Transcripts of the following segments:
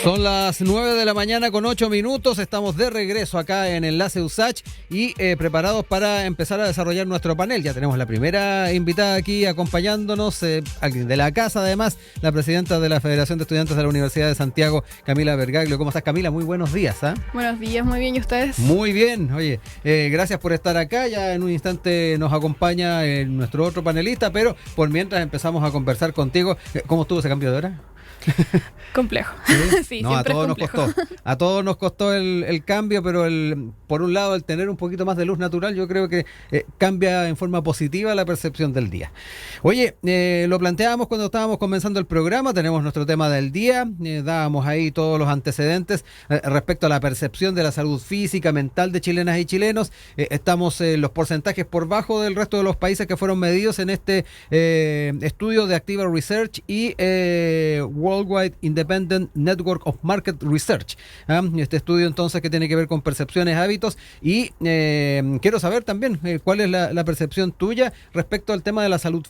Son las 9 de la mañana con 8 minutos, estamos de regreso acá en Enlace USACH y preparados para empezar a desarrollar nuestro panel. Ya tenemos la primera invitada aquí acompañándonos, alguien de la casa además, la presidenta de la Federación de Estudiantes de la Universidad de Santiago, Camila Bergaglio. ¿Cómo estás, Camila? Muy buenos días. Buenos días, muy bien, ¿y ustedes? Muy bien, oye, gracias por estar acá. Ya en un instante nos acompaña nuestro otro panelista, pero por mientras empezamos a conversar contigo. ¿Cómo estuvo ese cambio de hora? Complejo. Sí, no, siempre a todos es complejo. nos costó. A todos nos costó el cambio, pero por un lado, el tener un poquito más de luz natural, yo creo que cambia en forma positiva la percepción del día. Oye, lo planteábamos cuando estábamos comenzando el programa, tenemos nuestro tema del día, dábamos ahí todos los antecedentes respecto a la percepción de la salud física, mental de chilenas y chilenos. Estamos los porcentajes por bajo del resto de los países que fueron medidos en este estudio de Activa Research y Worldwide Independent Network of Market Research. Este estudio entonces que tiene que ver con percepciones, hábitos y quiero saber también cuál es la percepción tuya respecto al tema de la salud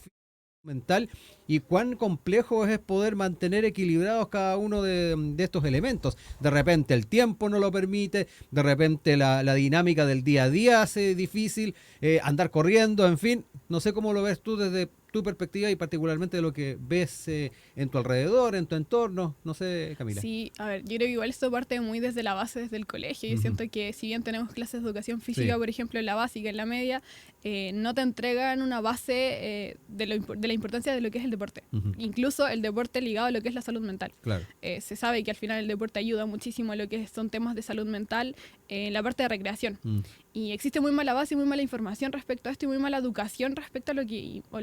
mental y cuán complejo es poder mantener equilibrados cada uno de estos elementos. De repente el tiempo no lo permite, de repente la dinámica del día a día hace difícil andar corriendo, en fin, no sé cómo lo ves tú desde tu perspectiva y particularmente de lo que ves en tu alrededor, en tu entorno, no sé, Camila. Sí, a ver, yo creo que igual esto parte muy desde la base, desde el colegio. Yo siento que si bien tenemos clases de educación física, por ejemplo, en la básica, en la media, no te entregan una base de la importancia de lo que es el deporte. Incluso el deporte ligado a lo que es la salud mental. Claro. Se sabe que al final el deporte ayuda muchísimo a lo que son temas de salud mental en la parte de recreación. Y existe muy mala base y muy mala información respecto a esto y muy mala educación respecto a lo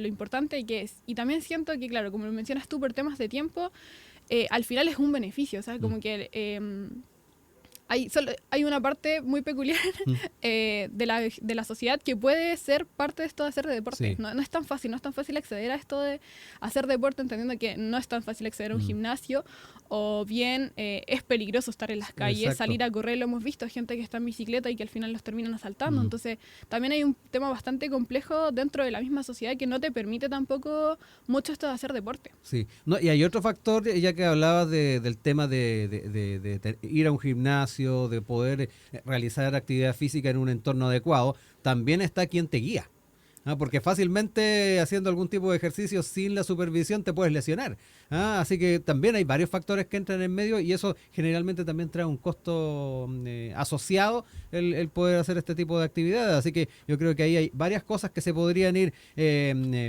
importante que es. Y también siento que, claro, como lo mencionas tú, por temas de tiempo, al final es un beneficio, ¿sabes? Como que hay una parte muy peculiar de la sociedad que puede ser parte de esto de hacer de deporte. Sí. No es tan fácil acceder a esto de hacer deporte, entendiendo que no es tan fácil acceder a un gimnasio, o bien es peligroso estar en las calles. Exacto. Salir a correr, lo hemos visto, gente que está en bicicleta y que al final los terminan asaltando. Entonces también hay un tema bastante complejo dentro de la misma sociedad que no te permite tampoco mucho esto de hacer deporte. Sí, no, y hay otro factor, ya que hablabas del tema de ir a un gimnasio, de poder realizar actividad física en un entorno adecuado, también está quien te guía. Porque fácilmente haciendo algún tipo de ejercicio sin la supervisión te puedes lesionar. Así que también hay varios factores que entran en medio y eso generalmente también trae un costo asociado el poder hacer este tipo de actividades. Así que yo creo que ahí hay varias cosas que se podrían ir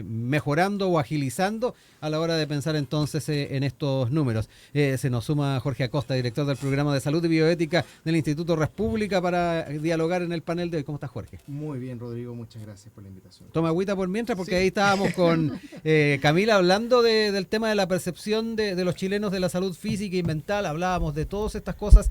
mejorando o agilizando a la hora de pensar entonces en estos números. Se nos suma Jorge Acosta, director del programa de salud y bioética del Instituto República, para dialogar en el panel de hoy. ¿Cómo estás, Jorge? Muy bien, Rodrigo, muchas gracias por la invitación. Toma agüita por mientras, porque ahí estábamos con Camila hablando del tema de la percepción de los chilenos de la salud física y mental. Hablábamos de todas estas cosas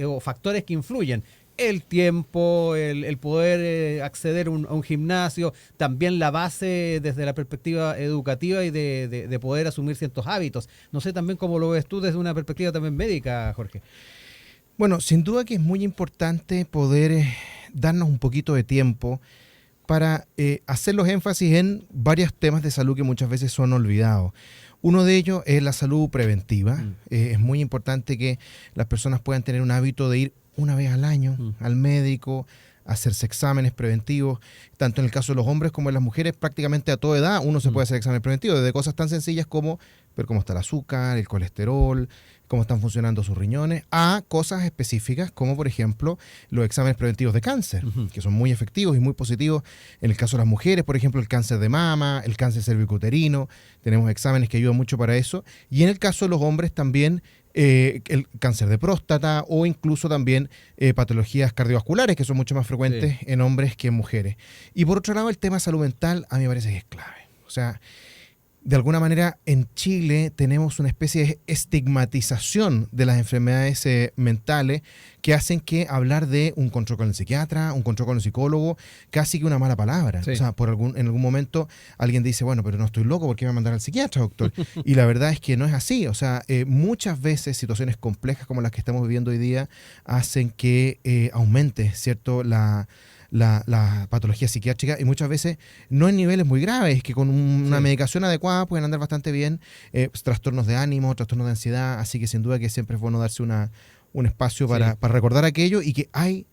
o factores que influyen. El tiempo, el poder acceder a un gimnasio, también la base desde la perspectiva educativa y de poder asumir ciertos hábitos. No sé también cómo lo ves tú desde una perspectiva también médica, Jorge. Bueno, sin duda que es muy importante poder darnos un poquito de tiempo para hacer los énfasis en varios temas de salud que muchas veces son olvidados. Uno de ellos es la salud preventiva. Es muy importante que las personas puedan tener un hábito de ir una vez al año al médico, hacerse exámenes preventivos, tanto en el caso de los hombres como en las mujeres, prácticamente a toda edad uno se puede hacer exámenes preventivos, desde cosas tan sencillas como ver cómo está el azúcar, el colesterol, cómo están funcionando sus riñones, a cosas específicas como, por ejemplo, los exámenes preventivos de cáncer, que son muy efectivos y muy positivos. En el caso de las mujeres, por ejemplo, el cáncer de mama, el cáncer cervicouterino, tenemos exámenes que ayudan mucho para eso. Y en el caso de los hombres también el cáncer de próstata o incluso también patologías cardiovasculares, que son mucho más frecuentes en hombres que en mujeres. Y por otro lado, el tema salud mental a mí me parece que es clave. O sea, de alguna manera en Chile tenemos una especie de estigmatización de las enfermedades mentales que hacen que hablar de un control con el psiquiatra, un control con el psicólogo, casi que una mala palabra. Sí. O sea, en algún momento alguien dice, bueno, pero no estoy loco, ¿por qué me va a mandar al psiquiatra, doctor? Y la verdad es que no es así. O sea, muchas veces situaciones complejas como las que estamos viviendo hoy día hacen que aumente, ¿cierto?, la la patología psiquiátrica, y muchas veces no en niveles muy graves, que con una medicación adecuada pueden andar bastante bien, trastornos de ánimo, trastornos de ansiedad, así que sin duda que siempre es bueno darse un espacio para recordar aquello y que hay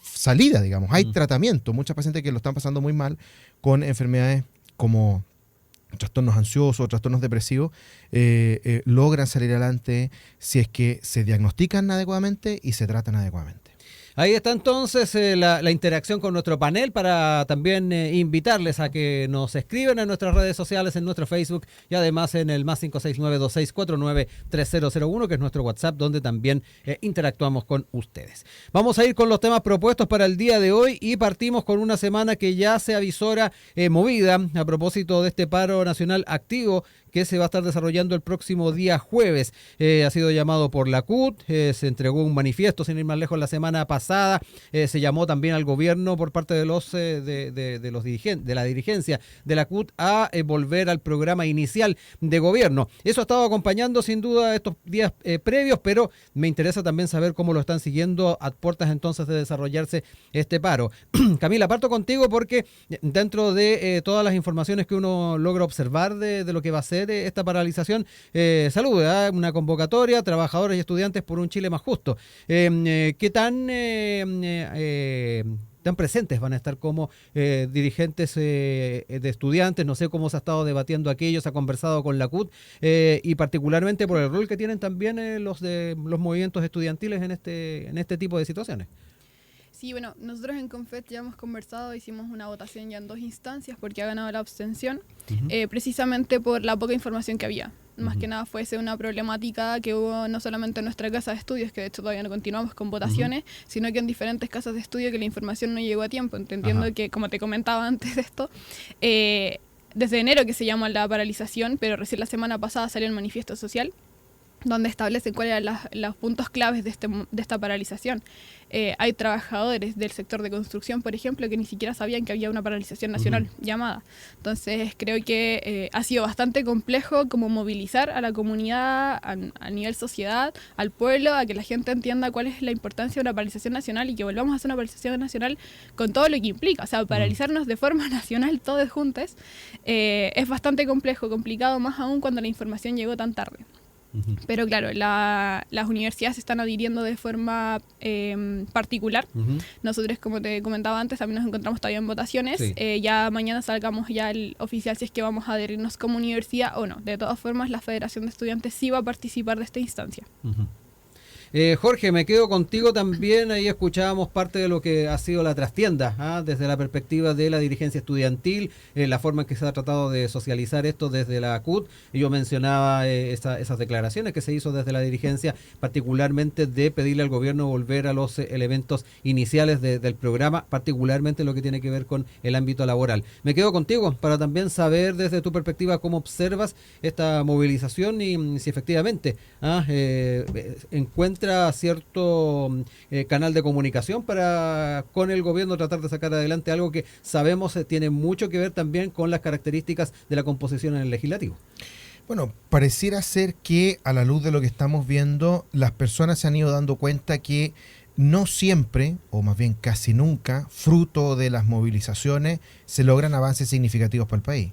salida, digamos, hay tratamiento. Muchas pacientes que lo están pasando muy mal con enfermedades como trastornos ansiosos, trastornos depresivos, logran salir adelante si es que se diagnostican adecuadamente y se tratan adecuadamente. Ahí está entonces la interacción con nuestro panel para también invitarles a que nos escriban en nuestras redes sociales, en nuestro Facebook y además en el más 569-2649-3001, que es nuestro WhatsApp, donde también interactuamos con ustedes. Vamos a ir con los temas propuestos para el día de hoy y partimos con una semana que ya se avisora movida a propósito de este paro nacional activo que se va a estar desarrollando el próximo día jueves. Ha sido llamado por la CUT, se entregó un manifiesto, sin ir más lejos, la semana pasada. Se llamó también al gobierno por parte de los dirigentes, de la dirigencia de la CUT a volver al programa inicial de gobierno. Eso ha estado acompañando sin duda estos días previos, pero me interesa también saber cómo lo están siguiendo a puertas entonces de desarrollarse este paro. Camila, parto contigo porque dentro de todas las informaciones que uno logra observar de lo que va a ser esta paralización, saluda una convocatoria, trabajadores y estudiantes por un Chile más justo. ¿Qué tan presentes van a estar como dirigentes de estudiantes? No sé cómo se ha estado debatiendo aquello, se ha conversado con la CUT y particularmente por el rol que tienen también los movimientos estudiantiles en este tipo de situaciones. Sí, bueno, nosotros en Confet ya hemos conversado, hicimos una votación ya en 2 instancias porque ha ganado la abstención, precisamente por la poca información que había. Más que nada fuese una problemática que hubo no solamente en nuestra casa de estudios, que de hecho todavía no continuamos con votaciones, sino que en diferentes casas de estudio que la información no llegó a tiempo, entendiendo que, como te comentaba antes de esto, desde enero que se llama la paralización, pero recién la semana pasada salió el manifiesto social, donde establecen cuáles eran los puntos claves de esta paralización. Hay trabajadores del sector de construcción, por ejemplo, que ni siquiera sabían que había una paralización nacional llamada. Entonces, creo que ha sido bastante complejo como movilizar a la comunidad, a nivel sociedad, al pueblo, a que la gente entienda cuál es la importancia de una paralización nacional y que volvamos a hacer una paralización nacional con todo lo que implica. O sea, paralizarnos de forma nacional todos juntos es bastante complicado, más aún cuando la información llegó tan tarde. Pero claro, las universidades se están adhiriendo de forma particular. Nosotros, como te comentaba antes, también nos encontramos todavía en votaciones. Ya mañana salgamos ya el oficial si es que vamos a adherirnos como universidad o no. De todas formas, la Federación de Estudiantes sí va a participar de esta instancia. Jorge, me quedo contigo también. Ahí escuchábamos parte de lo que ha sido la trastienda, desde la perspectiva de la dirigencia estudiantil, la forma en que se ha tratado de socializar esto desde la CUT. Yo mencionaba esas declaraciones que se hizo desde la dirigencia, particularmente de pedirle al gobierno volver a los elementos iniciales del programa, particularmente lo que tiene que ver con el ámbito laboral. Me quedo contigo para también saber desde tu perspectiva cómo observas esta movilización y si efectivamente encuentra cierto canal de comunicación para con el gobierno tratar de sacar adelante algo que sabemos tiene mucho que ver también con las características de la composición en el legislativo. Bueno, pareciera ser que a la luz de lo que estamos viendo, las personas se han ido dando cuenta que no siempre, o más bien casi nunca, fruto de las movilizaciones, se logran avances significativos para el país.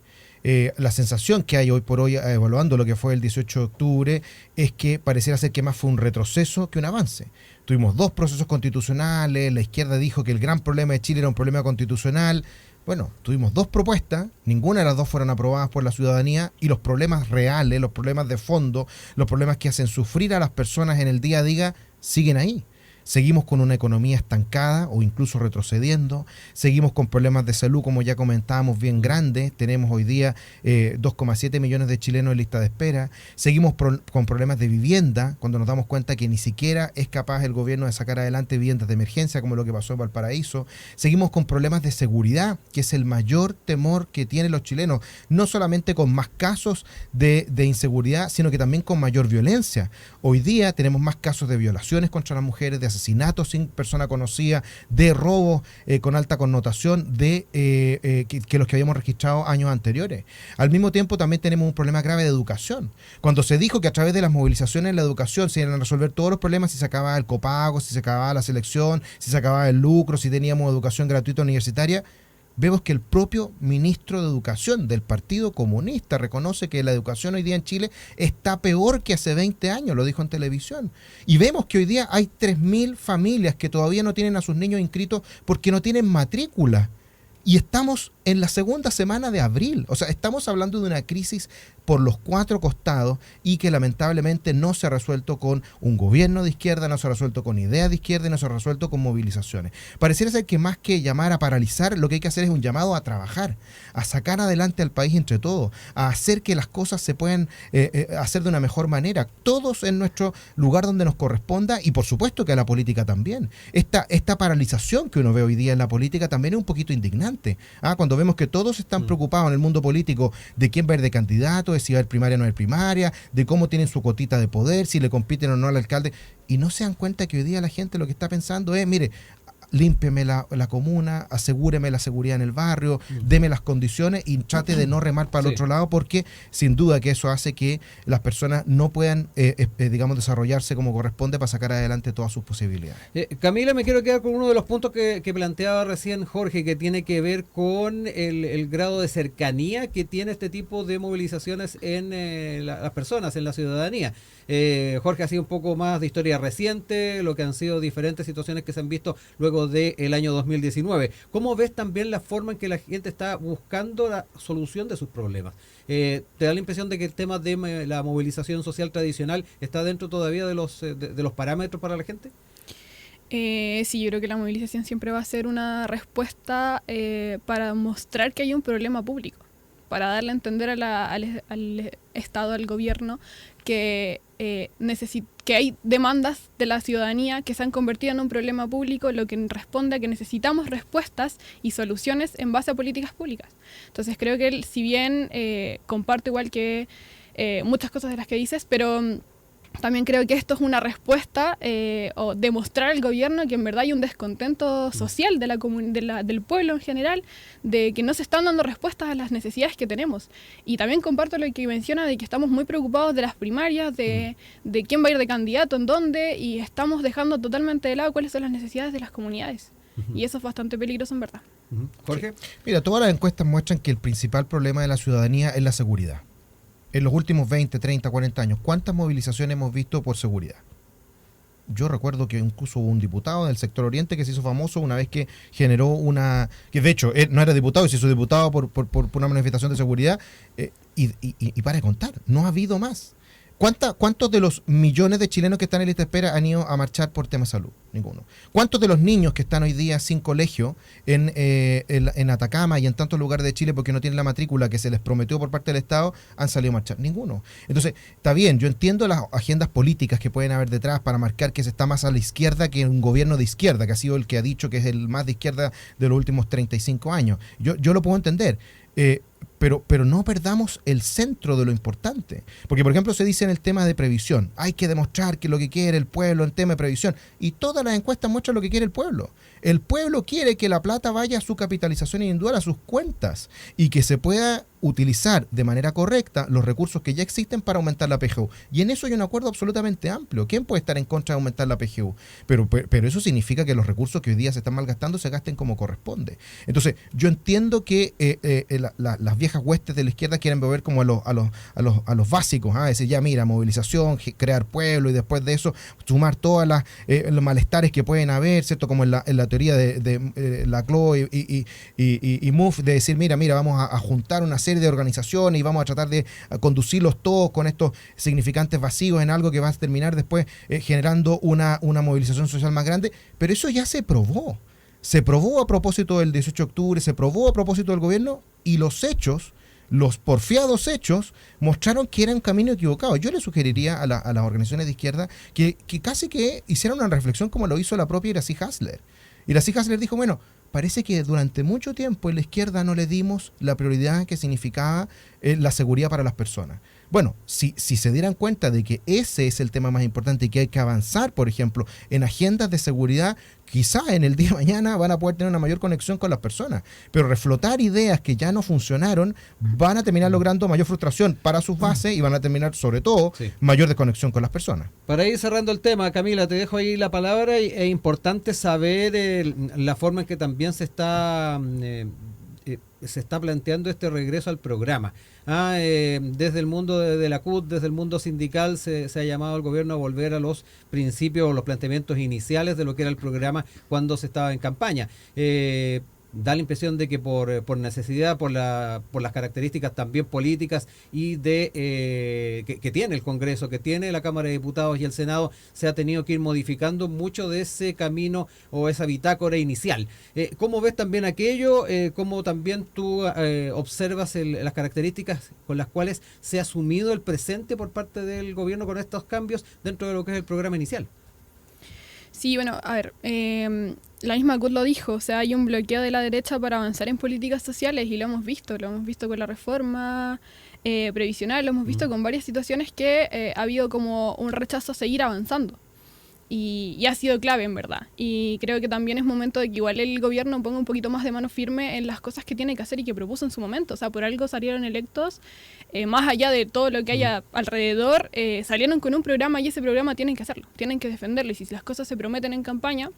La sensación que hay hoy por hoy, evaluando lo que fue el 18 de octubre, es que pareciera ser que más fue un retroceso que un avance. Tuvimos 2 procesos constitucionales, la izquierda dijo que el gran problema de Chile era un problema constitucional. Bueno, tuvimos 2 propuestas, ninguna de las 2 fueron aprobadas por la ciudadanía y los problemas reales, los problemas de fondo, los problemas que hacen sufrir a las personas en el día a día siguen ahí. Seguimos con una economía estancada o incluso retrocediendo. Seguimos con problemas de salud, como ya comentábamos, bien grandes. Tenemos hoy día 2,7 millones de chilenos en lista de espera. Seguimos con problemas de vivienda, cuando nos damos cuenta que ni siquiera es capaz el gobierno de sacar adelante viviendas de emergencia, como lo que pasó en Valparaíso. Seguimos con problemas de seguridad, que es el mayor temor que tienen los chilenos. No solamente con más casos de inseguridad, sino que también con mayor violencia. Hoy día tenemos más casos de violaciones contra las mujeres, de asesinatos sin persona conocida, de robos con alta connotación de que los que habíamos registrado años anteriores. Al mismo tiempo también tenemos un problema grave de educación. Cuando se dijo que a través de las movilizaciones en la educación se iban a resolver todos los problemas, si se acababa el copago, si se acababa la selección, si se acababa el lucro, si teníamos educación gratuita universitaria, vemos que el propio ministro de Educación del Partido Comunista reconoce que la educación hoy día en Chile está peor que hace 20 años, lo dijo en televisión. Y vemos que hoy día hay 3.000 familias que todavía no tienen a sus niños inscritos porque no tienen matrícula. Y estamos en la segunda semana de abril. O sea, estamos hablando de una crisis por los 4 costados y que lamentablemente no se ha resuelto con un gobierno de izquierda, no se ha resuelto con ideas de izquierda y no se ha resuelto con movilizaciones. Pareciera ser que más que llamar a paralizar, lo que hay que hacer es un llamado a trabajar, a sacar adelante al país entre todos, a hacer que las cosas se puedan hacer de una mejor manera, todos en nuestro lugar donde nos corresponda y por supuesto que a la política también. Esta paralización que uno ve hoy día en la política también es un poquito indignante. Cuando vemos que todos están preocupados en el mundo político de quién va a ir de candidato, de si va a haber primaria o no va a haber primaria, de cómo tienen su cotita de poder, si le compiten o no al alcalde, y no se dan cuenta que hoy día la gente lo que está pensando es, mire, límpieme la comuna, asegúreme la seguridad en el barrio, deme las condiciones y trate de no remar para el otro lado, porque sin duda que eso hace que las personas no puedan, digamos, desarrollarse como corresponde para sacar adelante todas sus posibilidades. Camila, me quiero quedar con uno de los puntos que planteaba recién Jorge, que tiene que ver con el grado de cercanía que tiene este tipo de movilizaciones en las personas, en la ciudadanía. Jorge ha sido un poco más de historia reciente, lo que han sido diferentes situaciones que se han visto luego del año 2019. ¿Cómo ves también la forma en que la gente está buscando la solución de sus problemas? ¿Te da la impresión de que el tema de la movilización social tradicional está dentro todavía de los parámetros para la gente? Sí, yo creo que la movilización siempre va a ser una respuesta para mostrar que hay un problema público, para darle a entender al Estado, al gobierno, que hay demandas de la ciudadanía que se han convertido en un problema público, lo que responde a que necesitamos respuestas y soluciones en base a políticas públicas. Entonces creo que si bien comparto igual que muchas cosas de las que dices, pero también creo que esto es una respuesta o demostrar al gobierno que en verdad hay un descontento social del pueblo en general, de que no se están dando respuestas a las necesidades que tenemos. Y también comparto lo que menciona de que estamos muy preocupados de las primarias, de quién va a ir de candidato, en dónde, y estamos dejando totalmente de lado cuáles son las necesidades de las comunidades. Y eso es bastante peligroso en verdad. Jorge. Mira, todas las encuestas muestran que el principal problema de la ciudadanía es la seguridad. En los últimos 20, 30, 40 años, ¿cuántas movilizaciones hemos visto por seguridad? Yo recuerdo que incluso hubo un diputado del sector oriente que se hizo famoso una vez que generó que de hecho él no era diputado, se hizo diputado por una manifestación de seguridad, y para de contar, no ha habido más. ¿Cuántos de los millones de chilenos que están en lista de espera han ido a marchar por temas de salud? Ninguno. ¿Cuántos de los niños que están hoy día sin colegio en Atacama y en tantos lugares de Chile porque no tienen la matrícula que se les prometió por parte del Estado han salido a marchar? Ninguno. Entonces, está bien, yo entiendo las agendas políticas que pueden haber detrás para marcar que se está más a la izquierda que un gobierno de izquierda, que ha sido el que ha dicho que es el más de izquierda de los últimos 35 años. Yo lo puedo entender. Pero no perdamos el centro de lo importante. Porque, por ejemplo, se dice en el tema de previsión, hay que demostrar que lo que quiere el pueblo en tema de previsión. Y todas las encuestas muestran lo que quiere el pueblo. El pueblo quiere que la plata vaya a su capitalización individual, a sus cuentas, y que se pueda utilizar de manera correcta los recursos que ya existen para aumentar la PGU. Y en eso hay un acuerdo absolutamente amplio. ¿Quién puede estar en contra de aumentar la PGU? Pero eso significa que los recursos que hoy día se están malgastando se gasten como corresponde. Entonces, yo entiendo que las viejas huestes de la izquierda quieren volver como a los básicos, decir, ya mira, movilización, crear pueblo, y después de eso sumar todas los malestares que pueden haber, ¿cierto? Como en la teoría de la CLO y MUF, de decir, mira, vamos a juntar una serie de organizaciones y vamos a tratar de conducirlos todos con estos significantes vacíos en algo que va a terminar después generando una movilización social más grande. Pero eso ya se probó. Se probó a propósito del 18 de octubre, se probó a propósito del gobierno, y los hechos, los porfiados hechos, mostraron que era un camino equivocado. Yo le sugeriría a las organizaciones de izquierda que casi que hicieran una reflexión como lo hizo la propia Iracy Hasler. Iracy Hasler dijo, bueno, parece que durante mucho tiempo en la izquierda no le dimos la prioridad que significaba la seguridad para las personas. Bueno, si se dieran cuenta de que ese es el tema más importante y que hay que avanzar, por ejemplo, en agendas de seguridad, quizá en el día de mañana van a poder tener una mayor conexión con las personas. Pero reflotar ideas que ya no funcionaron van a terminar logrando mayor frustración para sus bases y van a terminar, sobre todo, mayor desconexión con las personas. Para ir cerrando el tema, Camila, te dejo ahí la palabra. Es importante saber la forma en que también se está planteando este regreso al programa. Desde el mundo de la CUT, desde el mundo sindical, se ha llamado al gobierno a volver a los principios o los planteamientos iniciales de lo que era el programa cuando se estaba en campaña. Da la impresión de que por necesidad, por las características también políticas y que tiene el Congreso, que tiene la Cámara de Diputados y el Senado, se ha tenido que ir modificando mucho de ese camino o esa bitácora inicial. ¿Cómo ves también aquello? ¿Cómo también tú observas las características con las cuales se ha asumido el presente por parte del gobierno con estos cambios dentro de lo que es el programa inicial? Sí, bueno, a ver, la misma CUT lo dijo, o sea, hay un bloqueo de la derecha para avanzar en políticas sociales y lo hemos visto con la reforma previsional, lo hemos visto con varias situaciones que ha habido como un rechazo a seguir avanzando. Y ha sido clave, en verdad. Y creo que también es momento de que igual el gobierno ponga un poquito más de mano firme en las cosas que tiene que hacer y que propuso en su momento. O sea, por algo salieron electos, más allá de todo lo que haya alrededor, salieron con un programa y ese programa tienen que hacerlo, tienen que defenderlo. Y si las cosas se prometen en campaña,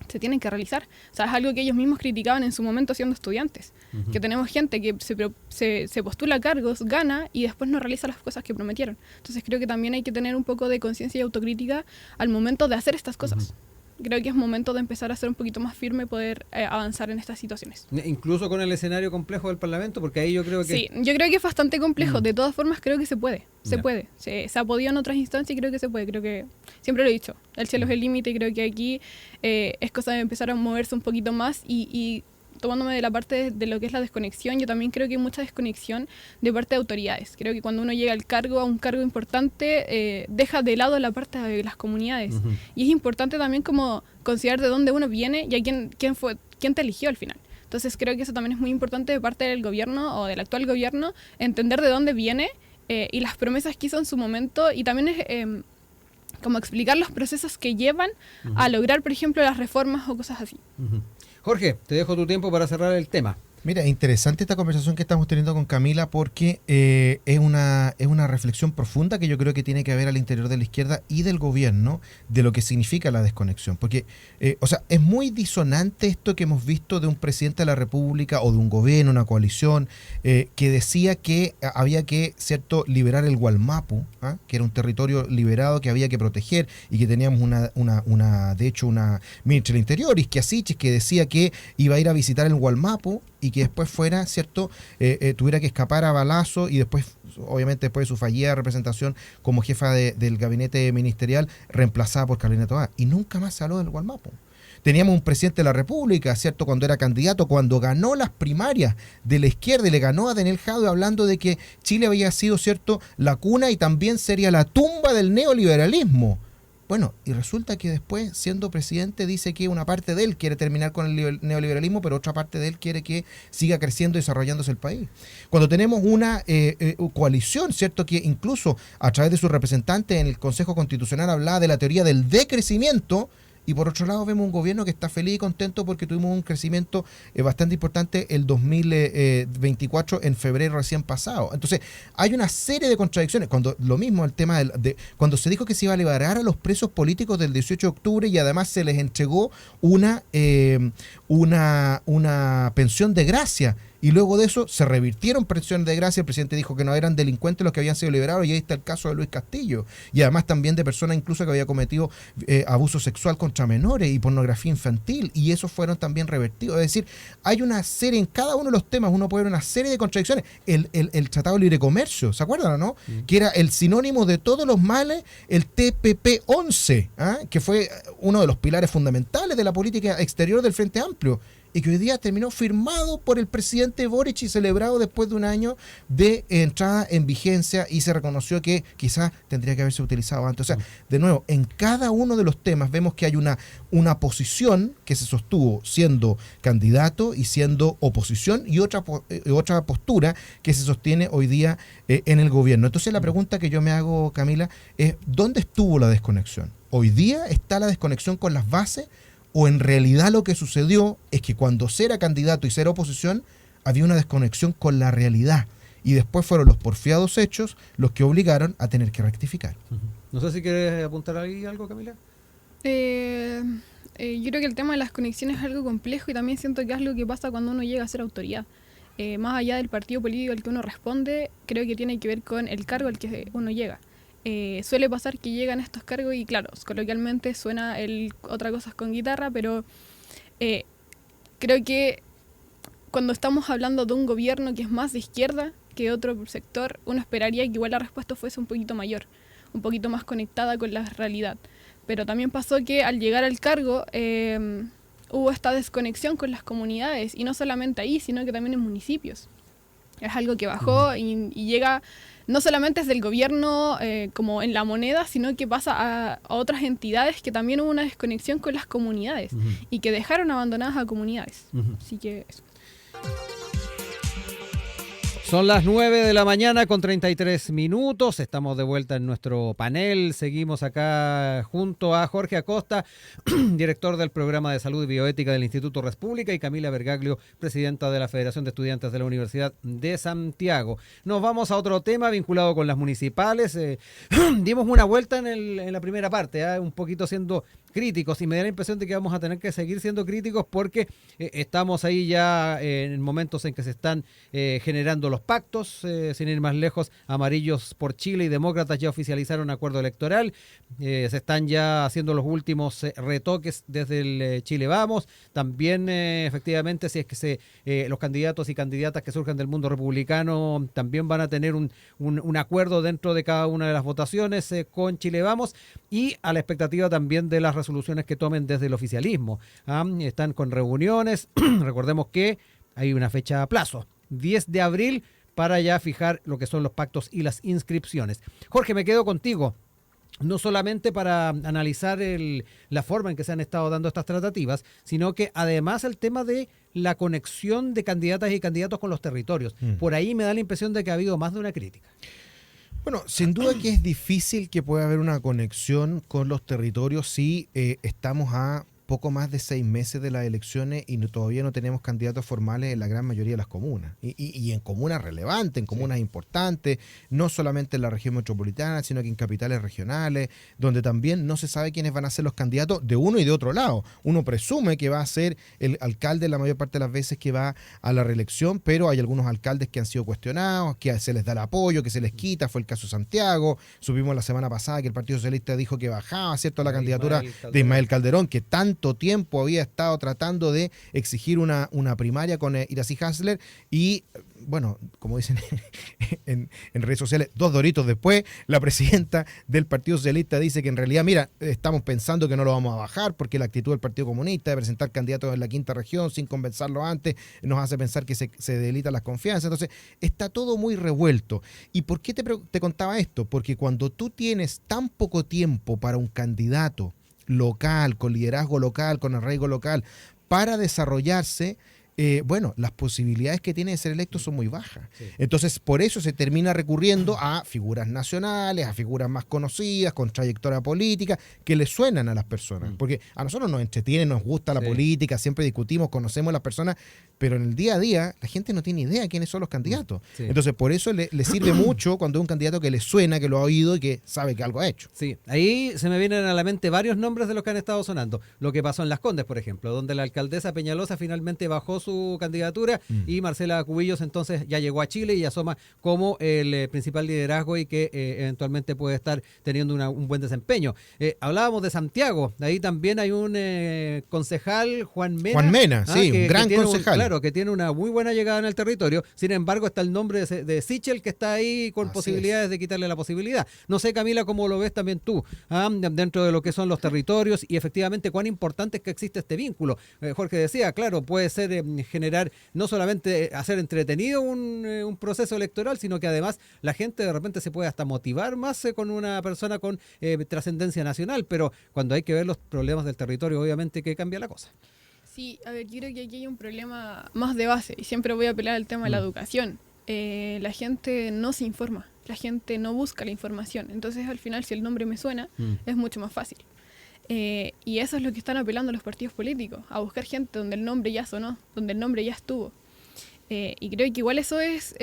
se tienen que realizar. O sea, es algo que ellos mismos criticaban en su momento siendo estudiantes. Que tenemos gente que se postula a cargos, gana y después no realiza las cosas que prometieron. Entonces creo que también hay que tener un poco de conciencia y autocrítica al momento de hacer estas cosas. Creo que es momento de empezar a ser un poquito más firme, poder avanzar en estas situaciones. Incluso con el escenario complejo del Parlamento, porque ahí yo creo que... Sí, yo creo que es bastante complejo. De todas formas, creo que se puede. Se puede. Se ha podido en otras instancias y creo que se puede. Creo que, siempre lo he dicho, el cielo es el límite y creo que aquí es cosa de empezar a moverse un poquito más y tomándome de la parte de lo que es la desconexión, yo también creo que hay mucha desconexión de parte de autoridades. Creo que cuando uno llega a un cargo importante, deja de lado la parte de las comunidades. Y es importante también como considerar de dónde uno viene y a quién te eligió al final. Entonces creo que eso también es muy importante de parte del gobierno o del actual gobierno, entender de dónde viene y las promesas que hizo en su momento y también es como explicar los procesos que llevan a lograr, por ejemplo, las reformas o cosas así. Jorge, te dejo tu tiempo para cerrar el tema. Mira, interesante esta conversación que estamos teniendo con Camila porque es una reflexión profunda que yo creo que tiene que haber al interior de la izquierda y del gobierno de lo que significa la desconexión. Porque, es muy disonante esto que hemos visto de un presidente de la República o de un gobierno, una coalición, que decía que había que, ¿cierto?, liberar el Gualmapu, que era un territorio liberado que había que proteger y que teníamos de hecho, una ministra del Interior, Isquia Sichis, que decía que iba a ir a visitar el Gualmapu y que después fuera, ¿cierto?, tuviera que escapar a balazo y después, obviamente después de su fallida representación como jefa del gabinete ministerial, reemplazada por Carolina Toá. Y nunca más se habló del Gualmapu. Teníamos un presidente de la República, ¿cierto?, cuando era candidato, cuando ganó las primarias de la izquierda y le ganó a Daniel Jadwe, hablando de que Chile había sido, ¿cierto?, la cuna y también sería la tumba del neoliberalismo. Bueno, y resulta que después, siendo presidente, dice que una parte de él quiere terminar con el neoliberalismo, pero otra parte de él quiere que siga creciendo y desarrollándose el país. Cuando tenemos una coalición, ¿cierto?, que incluso a través de sus representantes en el Consejo Constitucional hablaba de la teoría del decrecimiento, y por otro lado vemos un gobierno que está feliz y contento porque tuvimos un crecimiento bastante importante el 2024 en febrero recién pasado. Entonces hay una serie de contradicciones. Cuando lo mismo el tema cuando se dijo que se iba a liberar a los presos políticos del 18 de octubre y además se les entregó una pensión de gracia. Y luego de eso se revirtieron pensiones de gracia. El presidente dijo que no eran delincuentes los que habían sido liberados y ahí está el caso de Luis Castillo. Y además también de personas incluso que había cometido abuso sexual contra menores y pornografía infantil. Y esos fueron también revertidos. Es decir, hay una serie, en cada uno de los temas uno puede ver una serie de contradicciones. El Tratado de Libre Comercio, ¿se acuerdan o no? Que era el sinónimo de todos los males, el TPP-11, que fue uno de los pilares fundamentales de la política exterior del Frente Amplio. y que hoy día terminó firmado por el presidente Boric y celebrado después de un año de entrada en vigencia, y se reconoció que quizás tendría que haberse utilizado antes. O sea, de nuevo, en cada uno de los temas vemos que hay una posición que se sostuvo siendo candidato y siendo oposición, y otra postura que se sostiene hoy día en el gobierno. Entonces la pregunta que yo me hago, Camila, es ¿dónde estuvo la desconexión? ¿Hoy día está la desconexión con las bases? ¿O en realidad lo que sucedió es que cuando se era candidato y se era oposición había una desconexión con la realidad? Y después fueron los porfiados hechos los que obligaron a tener que rectificar. No sé si quieres apuntar ahí algo, Camila. Yo creo que el tema de las conexiones es algo complejo, y también siento que es algo que pasa cuando uno llega a ser autoridad. Más allá del partido político al que uno responde, creo que tiene que ver con el cargo al que uno llega. Suele pasar que llegan estos cargos y claro, coloquialmente suena otra cosa con guitarra, pero creo que cuando estamos hablando de un gobierno que es más de izquierda que otro sector, uno esperaría que igual la respuesta fuese un poquito mayor, un poquito más conectada con la realidad. Pero también pasó que al llegar al cargo hubo esta desconexión con las comunidades, y no solamente ahí, sino que también en municipios. Es algo que bajó y llega no solamente desde el gobierno como en la moneda, sino que pasa a otras entidades, que también hubo una desconexión con las comunidades y que dejaron abandonadas a comunidades. Así que eso. Son las 9 de la mañana con 33 minutos. Estamos de vuelta en nuestro panel. Seguimos acá junto a Jorge Acosta, director del Programa de Salud y Bioética del Instituto Res Pública, y Camila Vergaglio, presidenta de la Federación de Estudiantes de la Universidad de Santiago. Nos vamos a otro tema vinculado con las municipales. Dimos una vuelta en la primera parte, un poquito siendo críticos, y me da la impresión de que vamos a tener que seguir siendo críticos porque estamos ahí ya en momentos en que se están generando los pactos, sin ir más lejos. Amarillos por Chile y Demócratas ya oficializaron acuerdo electoral, se están ya haciendo los últimos retoques desde el Chile Vamos. También efectivamente, si es que los candidatos y candidatas que surjan del mundo republicano también van a tener un acuerdo dentro de cada una de las votaciones con Chile Vamos, y a la expectativa también de las resoluciones que tomen desde el oficialismo. Están con reuniones. Recordemos que hay una fecha a plazo, 10 de abril, para ya fijar lo que son los pactos y las inscripciones. Jorge, me quedo contigo, no solamente para analizar la forma en que se han estado dando estas tratativas, sino que además el tema de la conexión de candidatas y candidatos con los territorios. Por ahí me da la impresión de que ha habido más de una crítica. Bueno, sin duda que es difícil que pueda haber una conexión con los territorios si estamos a poco más de 6 meses de las elecciones y todavía no tenemos candidatos formales en la gran mayoría de las comunas. Y en comunas relevantes, en comunas importantes, no solamente en la región metropolitana, sino que en capitales regionales, donde también no se sabe quiénes van a ser los candidatos de uno y de otro lado. Uno presume que va a ser el alcalde la mayor parte de las veces que va a la reelección, pero hay algunos alcaldes que han sido cuestionados, que se les da el apoyo, que se les quita. Fue el caso de Santiago. Supimos la semana pasada que el Partido Socialista dijo que bajaba, ¿cierto?, la candidatura de Ismael Calderón, que tanto tiempo había estado tratando de exigir una primaria con Iracy Hasler, y bueno, como dicen en redes sociales, 2 doritos después, la presidenta del Partido Socialista dice que en realidad, mira, estamos pensando que no lo vamos a bajar porque la actitud del Partido Comunista de presentar candidatos en la quinta región sin conversarlo antes nos hace pensar que se debilitan las confianzas. Entonces, está todo muy revuelto. ¿Y por qué te contaba esto? Porque cuando tú tienes tan poco tiempo para un candidato local, con liderazgo local, con arraigo local, para desarrollarse, bueno, las posibilidades que tiene de ser electo son muy bajas. Sí. Entonces, por eso se termina recurriendo a figuras nacionales, a figuras más conocidas, con trayectoria política, que le suenan a las personas. Porque a nosotros nos entretiene, nos gusta la política, siempre discutimos, conocemos a las personas, pero en el día a día la gente no tiene idea quiénes son los candidatos. Sí. Entonces, por eso le sirve mucho cuando es un candidato que le suena, que lo ha oído y que sabe que algo ha hecho. Sí, ahí se me vienen a la mente varios nombres de los que han estado sonando. Lo que pasó en Las Condes, por ejemplo, donde la alcaldesa Peñalosa finalmente bajó su candidatura y Marcela Cubillos entonces ya llegó a Chile y asoma como el principal liderazgo y que eventualmente puede estar teniendo un buen desempeño. Hablábamos de Santiago, ahí también hay un concejal, Juan Mena. Juan Mena, sí, un gran concejal. Claro, que tiene una muy buena llegada en el territorio, sin embargo está el nombre de Sichel que está ahí con posibilidades de quitarle la posibilidad. No sé, Camila, cómo lo ves también tú, dentro de lo que son los territorios y efectivamente cuán importante es que existe este vínculo. Jorge decía, claro, puede ser generar, no solamente hacer entretenido un proceso electoral, sino que además la gente de repente se puede hasta motivar más con una persona con trascendencia nacional, pero cuando hay que ver los problemas del territorio, obviamente que cambia la cosa. Sí, a ver, yo creo que aquí hay un problema más de base y siempre voy a apelar al tema de la educación. La gente no se informa, la gente no busca la información, entonces al final si el nombre me suena es mucho más fácil. Y eso es lo que están apelando los partidos políticos, a buscar gente donde el nombre ya sonó, donde el nombre ya estuvo. Y creo que igual eso es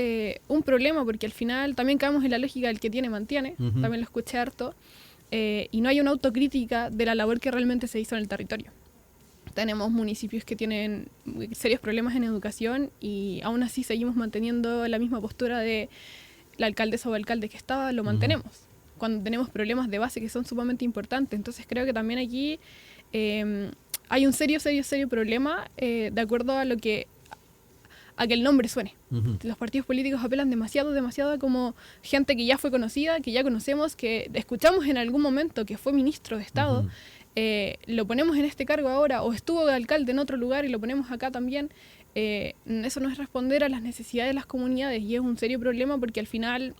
un problema porque al final también caemos en la lógica del que tiene mantiene, también lo escuché harto, y no hay una autocrítica de la labor que realmente se hizo en el territorio. Tenemos municipios que tienen serios problemas en educación y aún así seguimos manteniendo la misma postura de la alcaldesa o alcalde que estaba, lo mantenemos. Cuando tenemos problemas de base que son sumamente importantes. Entonces creo que también aquí hay un serio problema de acuerdo a que el nombre suene. Los partidos políticos apelan demasiado a como gente que ya fue conocida, que ya conocemos, que escuchamos en algún momento que fue ministro de Estado, lo ponemos en este cargo ahora, o estuvo de alcalde en otro lugar y lo ponemos acá también. Eso no es responder a las necesidades de las comunidades y es un serio problema porque al final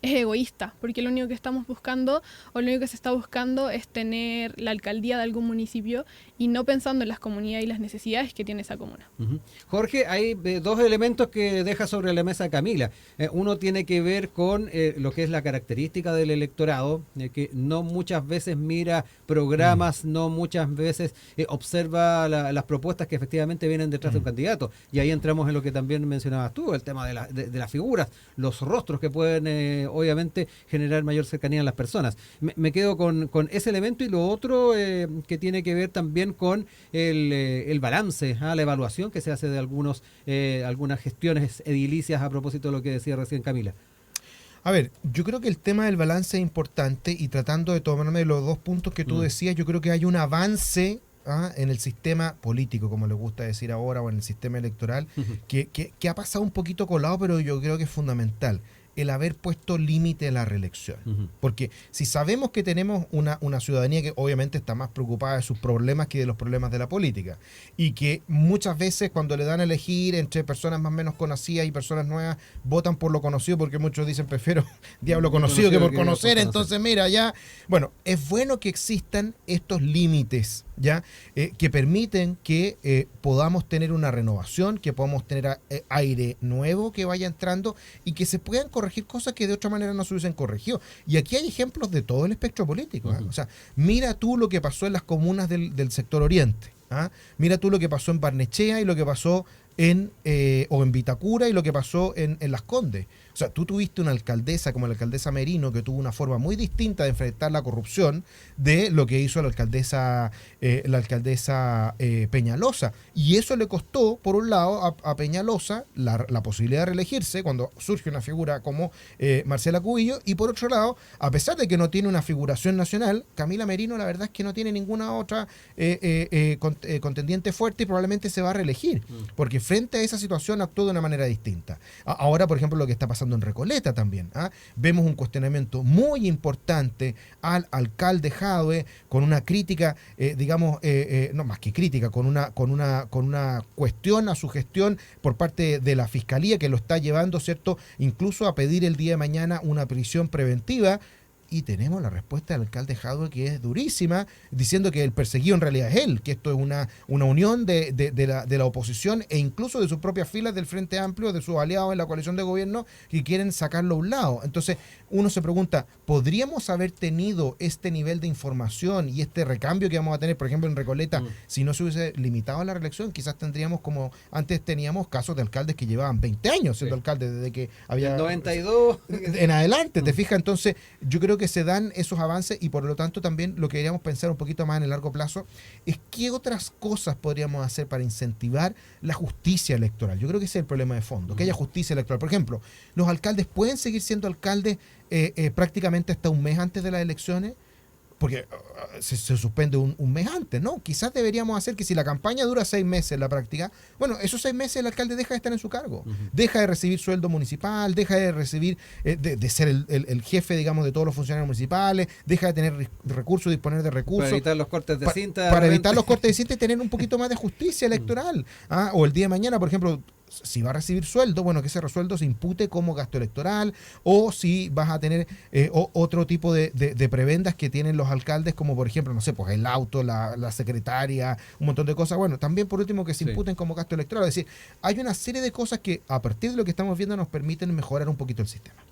es egoísta, porque lo único que estamos buscando o lo único que se está buscando es tener la alcaldía de algún municipio y no pensando en las comunidades y las necesidades que tiene esa comuna. Jorge, hay dos elementos que deja sobre la mesa Camila. Uno tiene que ver con lo que es la característica del electorado, que no muchas veces mira programas, no muchas veces observa las propuestas que efectivamente vienen detrás de un candidato. Y ahí entramos en lo que también mencionabas tú, el tema de las figuras, los rostros que pueden obviamente generar mayor cercanía a las personas. Me quedo con ese elemento y lo otro que tiene que ver también con el balance, la evaluación que se hace de algunas gestiones edilicias a propósito de lo que decía recién Camila. A ver, yo creo que el tema del balance es importante y tratando de tomarme los dos puntos que tú decías, yo creo que hay un avance en el sistema político, como le gusta decir ahora, o en el sistema electoral, que ha pasado un poquito colado, pero yo creo que es fundamental el haber puesto límite a la reelección. Porque si sabemos que tenemos una ciudadanía que obviamente está más preocupada de sus problemas que de los problemas de la política, y que muchas veces cuando le dan a elegir entre personas más o menos conocidas y personas nuevas, votan por lo conocido porque muchos dicen prefiero diablo conocido que por conocer, entonces mira, ya, bueno, es bueno que existan estos límites, ¿ya? Que permiten que podamos tener una renovación, que podamos tener aire nuevo que vaya entrando y que se puedan corregir cosas que de otra manera no se hubiesen corregido. Y aquí hay ejemplos de todo el espectro político. O sea, mira tú lo que pasó en las comunas del sector oriente. Mira tú lo que pasó en Barnechea y lo que pasó en Vitacura y lo que pasó en Las Condes. O sea, tú tuviste una alcaldesa como la alcaldesa Merino que tuvo una forma muy distinta de enfrentar la corrupción de lo que hizo la alcaldesa Peñalosa. Y eso le costó, por un lado, a Peñalosa la posibilidad de reelegirse cuando surge una figura como Marcela Cubillos, y por otro lado, a pesar de que no tiene una figuración nacional, Camila Merino la verdad es que no tiene ninguna otra contendiente fuerte y probablemente se va a reelegir, porque frente a esa situación actuó de una manera distinta. Ahora, por ejemplo, lo que está pasando en Recoleta también. Vemos un cuestionamiento muy importante al alcalde Jadwe con una crítica, no más que crítica, con una cuestión a su gestión por parte de la Fiscalía que lo está llevando, ¿cierto?, incluso a pedir el día de mañana una prisión preventiva. Y tenemos la respuesta del alcalde Jadwe, que es durísima, diciendo que el perseguido en realidad es él, que esto es una unión de la oposición e incluso de sus propias filas del Frente Amplio, de sus aliados en la coalición de gobierno, que quieren sacarlo a un lado. Entonces, uno se pregunta, ¿podríamos haber tenido este nivel de información y este recambio que vamos a tener, por ejemplo, en Recoleta, si no se hubiese limitado a la reelección? Quizás tendríamos, como antes teníamos, casos de alcaldes que llevaban 20 años siendo alcaldes, desde que había... El 92. En adelante, ¿te fijas? Entonces, yo creo que que se dan esos avances y por lo tanto también lo que deberíamos pensar un poquito más en el largo plazo es qué otras cosas podríamos hacer para incentivar la justicia electoral. Yo creo que ese es el problema de fondo, que haya justicia electoral. Por ejemplo, los alcaldes pueden seguir siendo alcaldes prácticamente hasta un mes antes de las elecciones, porque se suspende un mes antes, ¿no? Quizás deberíamos hacer que si la campaña dura 6 meses en la práctica, bueno, esos 6 meses el alcalde deja de estar en su cargo, deja de recibir sueldo municipal, deja de recibir, de ser el jefe, digamos, de todos los funcionarios municipales, deja de tener recursos, disponer de recursos. Para evitar los cortes de cinta. Para evitar los cortes de cinta y tener un poquito más de justicia electoral. O el día de mañana, por ejemplo, si va a recibir sueldo, bueno, que ese sueldo se impute como gasto electoral, o si vas a tener otro tipo de prebendas que tienen los alcaldes, como por ejemplo, no sé, pues el auto, la secretaria, un montón de cosas. Bueno, también por último que se imputen como gasto electoral. Es decir, hay una serie de cosas que a partir de lo que estamos viendo nos permiten mejorar un poquito el sistema.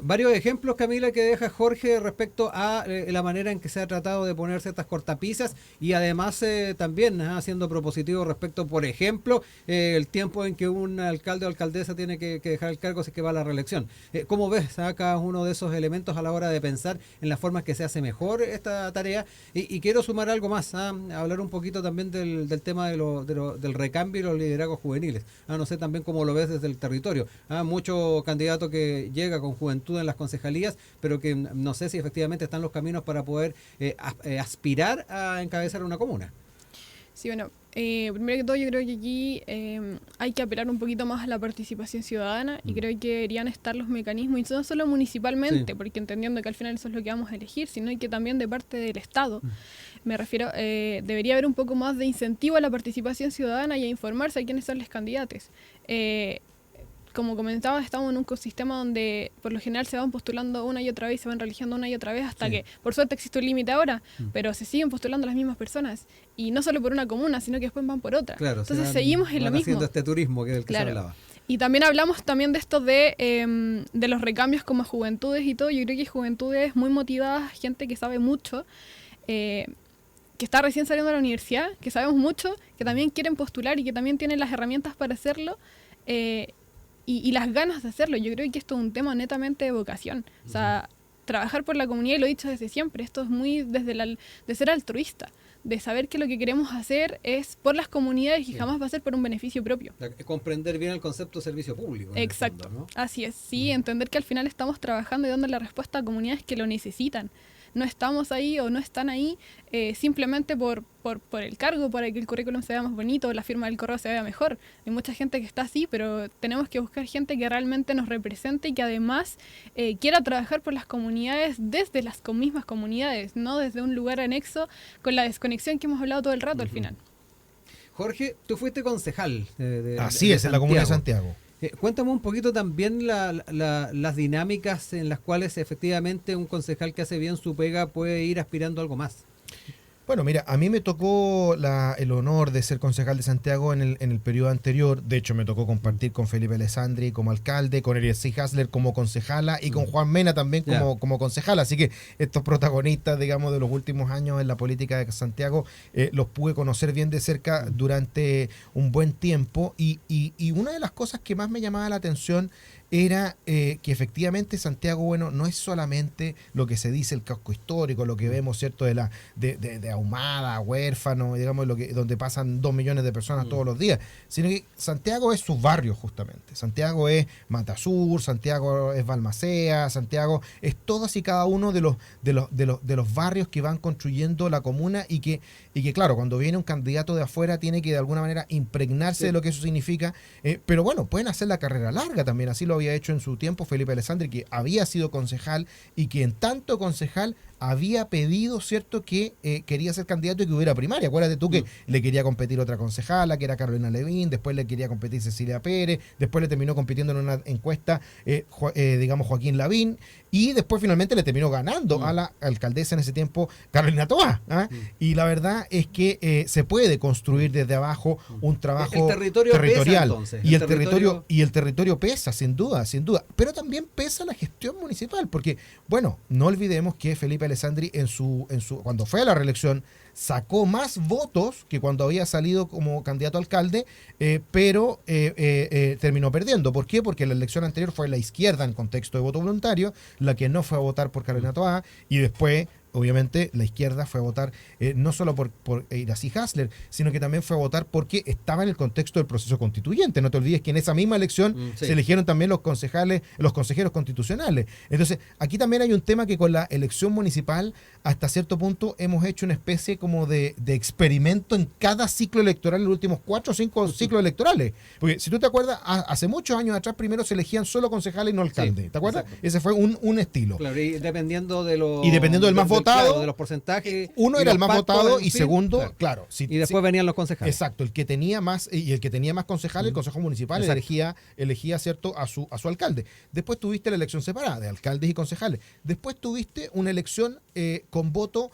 Varios ejemplos, Camila, que deja Jorge respecto a la manera en que se ha tratado de poner ciertas cortapisas y además también siendo propositivo respecto, por ejemplo, el tiempo en que un alcalde o alcaldesa tiene que dejar el cargo si es que va a la reelección. ¿Cómo ves cada uno de esos elementos a la hora de pensar en las formas que se hace mejor esta tarea? Y quiero sumar algo más, hablar un poquito también del tema del recambio y los liderazgos juveniles. No sé también cómo lo ves desde el territorio. Mucho candidato que llega con juventud en las concejalías, pero que no sé si efectivamente están los caminos para poder aspirar a encabezar una comuna. Sí, bueno, primero que todo yo creo que aquí hay que apelar un poquito más a la participación ciudadana y creo que deberían estar los mecanismos, y no solo municipalmente, porque entendiendo que al final eso es lo que vamos a elegir, sino que también de parte del Estado. Me refiero, debería haber un poco más de incentivo a la participación ciudadana y a informarse a quiénes son los candidatos. Como comentaba, estamos en un ecosistema donde por lo general se van postulando una y otra vez, se van religiendo una y otra vez hasta que, por suerte, existe un límite ahora, pero se siguen postulando las mismas personas. Y no solo por una comuna, sino que después van por otra. Claro, entonces seguimos en lo mismo. Haciendo este turismo que es el que se hablaba. Y también hablamos también de esto de los recambios como juventudes y todo. Yo creo que juventudes muy motivadas, gente que sabe mucho, que está recién saliendo de la universidad, que sabemos mucho, que también quieren postular y que también tienen las herramientas para hacerlo. Y las ganas de hacerlo. Yo creo que esto es un tema netamente de vocación. O sea, trabajar por la comunidad, y lo he dicho desde siempre, esto es muy de ser altruista, de saber que lo que queremos hacer es por las comunidades y jamás va a ser por un beneficio propio. Comprender bien el concepto de servicio público. Exacto, fondo, ¿no? Así es, sí, entender que al final estamos trabajando y dando la respuesta a comunidades que lo necesitan. No estamos ahí o no están ahí simplemente por el cargo, para que el currículum se vea más bonito o la firma del correo se vea mejor. Hay mucha gente que está así, pero tenemos que buscar gente que realmente nos represente y que además quiera trabajar por las comunidades desde las mismas comunidades, no desde un lugar anexo con la desconexión que hemos hablado todo el rato al final. Jorge, tú fuiste concejal. Así es, en la comuna de Santiago. Cuéntame un poquito también las dinámicas en las cuales efectivamente un concejal que hace bien su pega puede ir aspirando a algo más. Bueno, mira, a mí me tocó el honor de ser concejal de Santiago en el periodo anterior. De hecho, me tocó compartir con Felipe Alessandri como alcalde, con Eliezer Hasler como concejala y con Juan Mena también como concejala. Así que estos protagonistas, digamos, de los últimos años en la política de Santiago, los pude conocer bien de cerca durante un buen tiempo. Y una de las cosas que más me llamaba la atención era que efectivamente Santiago, bueno, no es solamente lo que se dice el casco histórico, lo que vemos, ¿cierto?, de Ahumada, Huérfano, digamos, donde pasan 2 millones de personas todos los días, sino que Santiago es sus barrios justamente. Santiago es Matasur, Santiago es Balmaceda, Santiago es todos y cada uno de los barrios que van construyendo la comuna y que claro, cuando viene un candidato de afuera tiene que de alguna manera impregnarse de lo que eso significa, pero bueno, pueden hacer la carrera larga también, así lo había hecho en su tiempo Felipe Alessandri, que había sido concejal y que en tanto concejal había pedido, ¿cierto?, que quería ser candidato y que hubiera primaria. Acuérdate tú que le quería competir otra concejala, que era Carolina Levín, después le quería competir Cecilia Pérez, después le terminó compitiendo en una encuesta, digamos, Joaquín Lavín, y después finalmente le terminó ganando a la alcaldesa en ese tiempo, Carolina Toá. Y la verdad es que se puede construir desde abajo un trabajo territorial. Pesa, y el territorio pesa, sin duda, pero también pesa la gestión municipal, porque, bueno, no olvidemos que Felipe Alessandri cuando fue a la reelección sacó más votos que cuando había salido como candidato a alcalde, pero terminó perdiendo. ¿Por qué? Porque la elección anterior fue la izquierda en contexto de voto voluntario, la que no fue a votar por Carolina Toá, y después obviamente la izquierda fue a votar no solo por Iracy Hasler, sino que también fue a votar porque estaba en el contexto del proceso constituyente. No te olvides que en esa misma elección se eligieron también los consejeros constitucionales. Entonces, aquí también hay un tema que con la elección municipal, hasta cierto punto, hemos hecho una especie como de experimento en cada ciclo electoral, en los últimos 4 o 5 ciclos electorales. Porque si tú te acuerdas, hace muchos años atrás primero se elegían solo concejales y no alcaldes. Sí, ¿te acuerdas? Exacto. Ese fue un estilo. Claro, y dependiendo del más votado, claro, de los porcentajes. Uno era el más votado y segundo, claro. Y después venían los concejales. Exacto, el que tenía más concejales, el Consejo Municipal elegía cierto a su alcalde. Después tuviste la elección separada de alcaldes y concejales. Después tuviste una elección con voto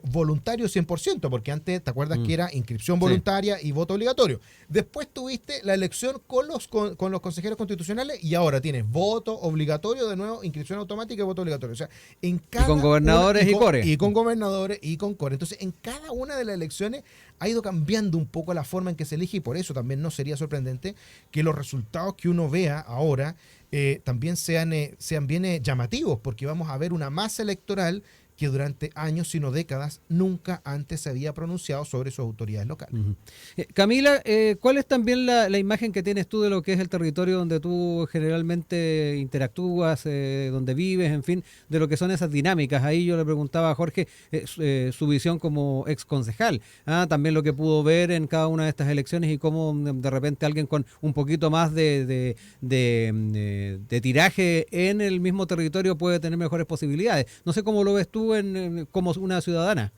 voluntario 100%, porque antes, ¿te acuerdas que era inscripción voluntaria y voto obligatorio? Después tuviste la elección con los consejeros constitucionales y ahora tienes voto obligatorio, de nuevo, inscripción automática y voto obligatorio. O sea, en cada y con gobernadores y core. Y con gobernadores y con core. Entonces, en cada una de las elecciones ha ido cambiando un poco la forma en que se elige y por eso también no sería sorprendente que los resultados que uno vea ahora también sean bien llamativos, porque vamos a ver una masa electoral que durante años, sino décadas, nunca antes se había pronunciado sobre sus autoridades locales. Camila, ¿cuál es también la imagen que tienes tú de lo que es el territorio donde tú generalmente interactúas, donde vives, en fin, de lo que son esas dinámicas? Ahí yo le preguntaba a Jorge su visión como ex concejal, también lo que pudo ver en cada una de estas elecciones y cómo de repente alguien con un poquito más de tiraje en el mismo territorio puede tener mejores posibilidades. No sé cómo lo ves tú como una ciudadana.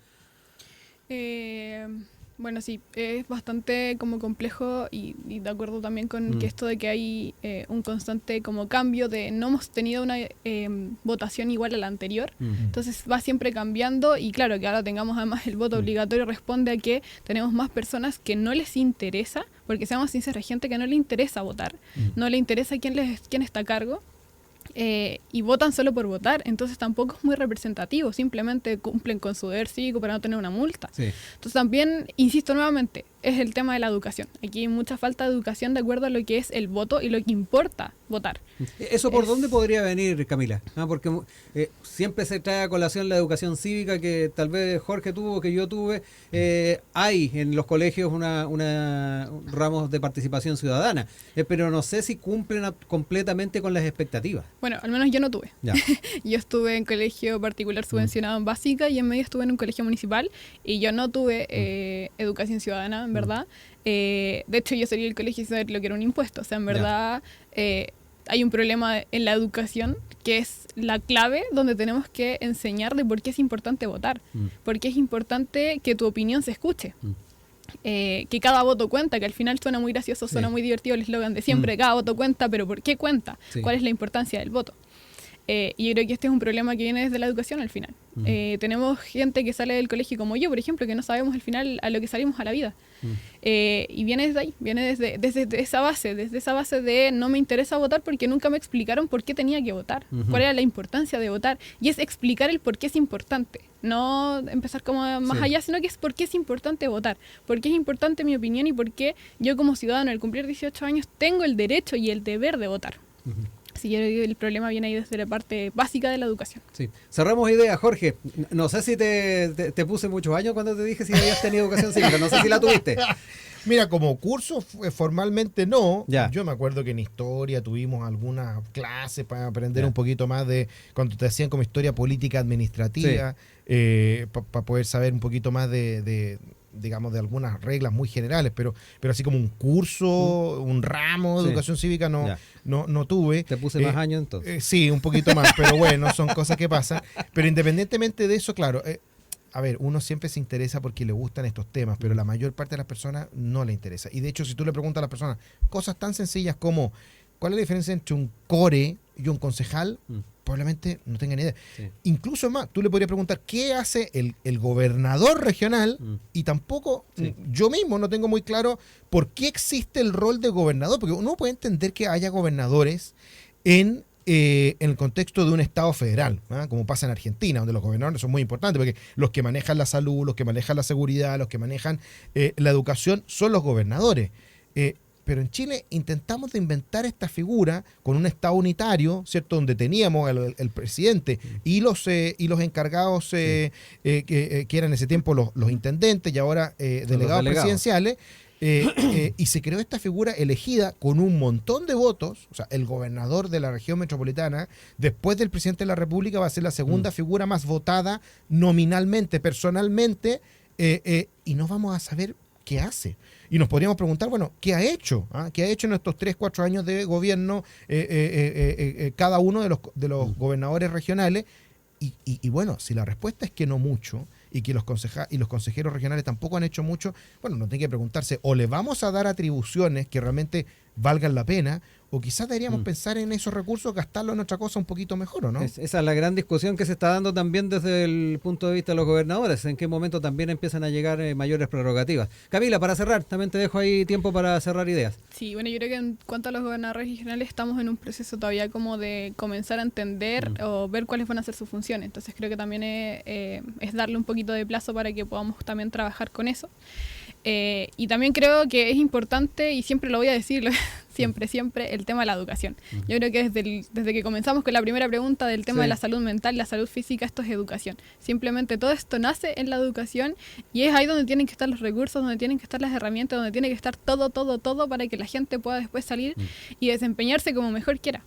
Bueno, sí, es bastante como complejo y de acuerdo también con que esto de que hay un constante como cambio de no hemos tenido una votación igual a la anterior, entonces va siempre cambiando y claro que ahora tengamos además el voto obligatorio responde a que tenemos más personas que no les interesa, porque seamos sinceros, hay gente que no le interesa votar, no le interesa quién está a cargo. Y votan solo por votar, entonces tampoco es muy representativo, simplemente cumplen con su deber cívico para no tener una multa. Sí. Entonces también, insisto nuevamente, es el tema de la educación. Aquí hay mucha falta de educación de acuerdo a lo que es el voto y lo que importa votar. ¿Eso por dónde podría venir, Camila? Porque siempre se trae a colación la educación cívica que tal vez Jorge tuvo, que yo tuve. Hay en los colegios ramos de participación ciudadana, pero no sé si cumplen completamente con las expectativas. Bueno, al menos yo no tuve. Yo estuve en colegio particular subvencionado en básica y en medio estuve en un colegio municipal y yo no tuve educación ciudadana, en verdad. De hecho, yo salí del colegio sin saber lo que era un impuesto. O sea, en verdad hay un problema en la educación que es la clave donde tenemos que enseñar de por qué es importante votar. Por qué es importante que tu opinión se escuche. Que cada voto cuenta, que al final suena muy gracioso, suena muy divertido el eslogan de siempre, cada voto cuenta, pero ¿por qué cuenta? ¿Cuál es la importancia del voto? Y yo creo que este es un problema que viene desde la educación al final. Tenemos gente que sale del colegio como yo, por ejemplo, que no sabemos al final a lo que salimos a la vida. Y viene desde ahí, viene desde esa base de no me interesa votar porque nunca me explicaron por qué tenía que votar, cuál era la importancia de votar. Y es explicar el por qué es importante, no empezar como más allá, sino que es por qué es importante votar, por qué es importante mi opinión y por qué yo como ciudadano al cumplir 18 años tengo el derecho y el deber de votar. Sí, yo creo que el problema viene ahí desde la parte básica de la educación. Sí. Cerramos ideas, Jorge. No sé si te puse muchos años cuando te dije si habías tenido educación cívica. No sé si la tuviste. Mira, como curso formalmente no. Ya. Yo me acuerdo que en historia tuvimos algunas clases para aprender un poquito más de cuando te hacían como historia política administrativa, para poder saber un poquito más digamos, de algunas reglas muy generales, pero así como un curso, un ramo de educación cívica no tuve. Te puse más años entonces. Sí, un poquito más, pero bueno, son cosas que pasan. Pero independientemente de eso, claro, a ver, uno siempre se interesa porque le gustan estos temas, pero la mayor parte de las personas no le interesa. Y de hecho, si tú le preguntas a las personas cosas tan sencillas como ¿cuál es la diferencia entre un core y un concejal? Probablemente no tengan idea. Sí. Incluso más, tú le podrías preguntar ¿qué hace el gobernador regional? Y tampoco, yo mismo no tengo muy claro por qué existe el rol de gobernador, porque uno puede entender que haya gobernadores en en el contexto de un Estado federal, como pasa en Argentina, donde los gobernadores son muy importantes, porque los que manejan la salud, los que manejan la seguridad, los que manejan la educación son los gobernadores. Pero en Chile intentamos de inventar esta figura con un Estado unitario, ¿cierto? Donde teníamos el presidente y los encargados que eran en ese tiempo los intendentes y ahora delegados presidenciales. Y se creó esta figura elegida con un montón de votos. O sea, el gobernador de la región metropolitana, después del presidente de la República, va a ser la segunda figura más votada nominalmente, personalmente, y no vamos a saber qué hace. Y nos podríamos preguntar, bueno, ¿qué ha hecho? ¿Qué ha hecho en estos 3-4 años de gobierno cada uno de los gobernadores regionales? Y bueno, si la respuesta es que no mucho, y que los consejeros regionales tampoco han hecho mucho, bueno, nos tiene que preguntarse, o le vamos a dar atribuciones que realmente valgan la pena, o quizás deberíamos pensar en esos recursos, gastarlo en otra cosa un poquito mejor, ¿o no? Esa es la gran discusión que se está dando también desde el punto de vista de los gobernadores, en qué momento también empiezan a llegar mayores prerrogativas. Camila, para cerrar, también te dejo ahí tiempo para cerrar ideas. Sí, bueno, yo creo que en cuanto a los gobernadores regionales estamos en un proceso todavía como de comenzar a entender o ver cuáles van a ser sus funciones, entonces creo que también es darle un poquito de plazo para que podamos también trabajar con eso. Y también creo que es importante, y siempre lo voy a decir, siempre, el tema de la educación. Yo creo que desde que comenzamos con la primera pregunta del tema de la salud mental, la salud física, esto es educación. Simplemente todo esto nace en la educación y es ahí donde tienen que estar los recursos, donde tienen que estar las herramientas, donde tiene que estar todo para que la gente pueda después salir y desempeñarse como mejor quiera.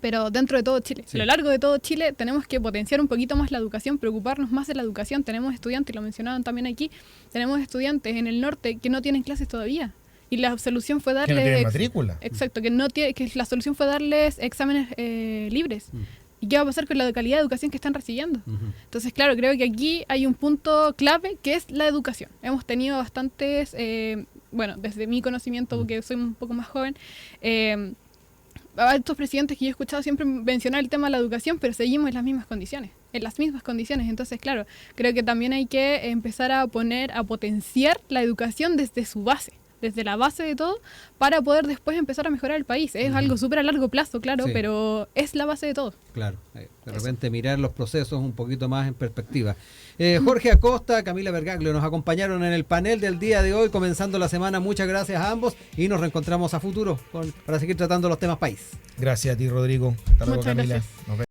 Pero dentro de todo Chile, a lo largo de todo Chile, tenemos que potenciar un poquito más la educación, preocuparnos más de la educación. Tenemos estudiantes, lo mencionaban también aquí, tenemos estudiantes en el norte que no tienen clases todavía. Y la solución fue darles... Que no tienen matrícula. Exacto, que la solución fue darles exámenes libres. ¿Y qué va a pasar con la calidad de educación que están recibiendo? Entonces, claro, creo que aquí hay un punto clave que es la educación. Hemos tenido bastantes, bueno, desde mi conocimiento, porque soy un poco más joven, a estos presidentes que yo he escuchado siempre mencionar el tema de la educación, pero seguimos en las mismas condiciones. Entonces, claro, creo que también hay que empezar a potenciar la educación desde su base, desde la base de todo, para poder después empezar a mejorar el país. Es algo súper a largo plazo, claro, pero es la base de todo. Claro, de repente mirar los procesos un poquito más en perspectiva. Jorge Acosta, Camila Vergaglio nos acompañaron en el panel del día de hoy, comenzando la semana. Muchas gracias a ambos y nos reencontramos a futuro para seguir tratando los temas país. Gracias a ti, Rodrigo. Hasta luego, Camila. Gracias.